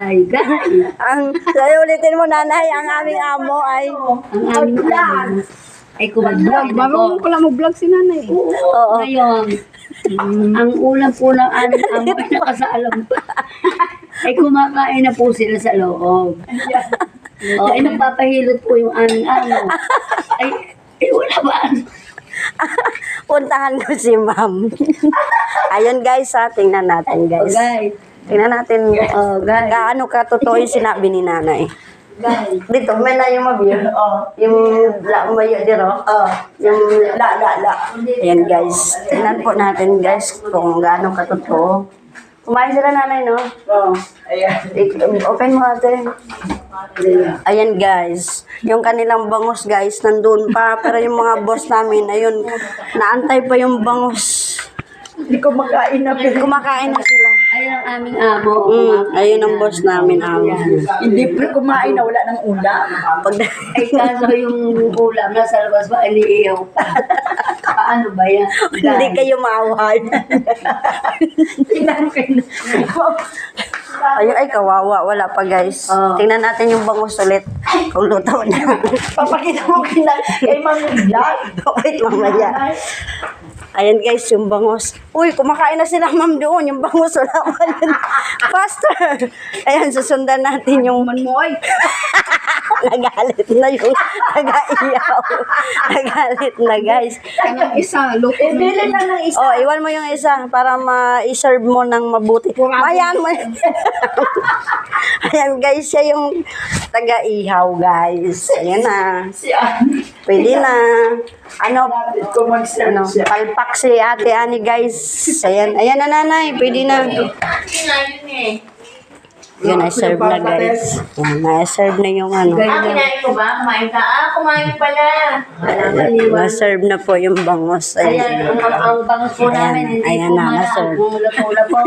Ay, guys. Sabi ulitin mo, nanay, ang aming amo ay... Ang aming amo ay kumakain na po. Marunong pala mo vlog si nanay. Oo. Ngayon, ang ulam po ng aming amo ay nakasalam pa. Ay kumakain na po sila sa loob. O, ay nagpapahilot po yung aming amo. Ay wala ba? Puntahan ko si ma'am. Ayun guys, tingnan natin guys. Guys, Tingnan natin guys. gaano katotoo yung sinabi ni nanay. Guys. Dito, may na yung mabiyod. Yung mayo dito. Yung la. Ayan guys. Tingnan po natin guys kung gaano katotoo. Kumain sila nanay, no? Ayan. Open mo ate. Ayan guys. Yung kanilang bangus guys, nandun pa. Pero yung mga boss namin, ayun, naantay pa yung bangus. Hindi ko makain na. Kumakain na sila. Ayun ang aming amo. Ayun ang boss namin, amo. Hindi pa kumain na wala ng ulam. Ay kaso yung ulam nasa labas pa, iniiyaw pa. Paano ba yan? Hindi kayo maaway. Tingnan kayo. Ayun, ay kawawa. Wala pa guys. Tingnan natin yung bangus ulit. Kung luto na. Papakita mo kay Mami Vlog. Wait, mamaya. Ayan guys, yung bangus. Uy, kumakain na sila ma'am doon. Yung bangus, wala pa yun. Faster! Ayan, susundan natin yung manmoy. Nagalit na yung nag-aiyaw. Nagalit na guys. Ang isa, look. Bili lang ng isa. Oh, iwan mo yung isa para ma-serve mo ng mabuti. Ayan mo. Ayan guys, siya yung taga-ihaw guys. Ayan na. Pwede na. Ano, palpak si ate Ani guys. Ayan, ayan na nanay. Pwede na. Yun, na-serve na guys. Ayan, na-serve na yung ano. Kinain ko ba? Kumain ka? Kumain pala. Na-serve na po yung bangus. Ayan, ang bangus po namin. Hindi Ayan po na, malaki. na-serve. Mula po.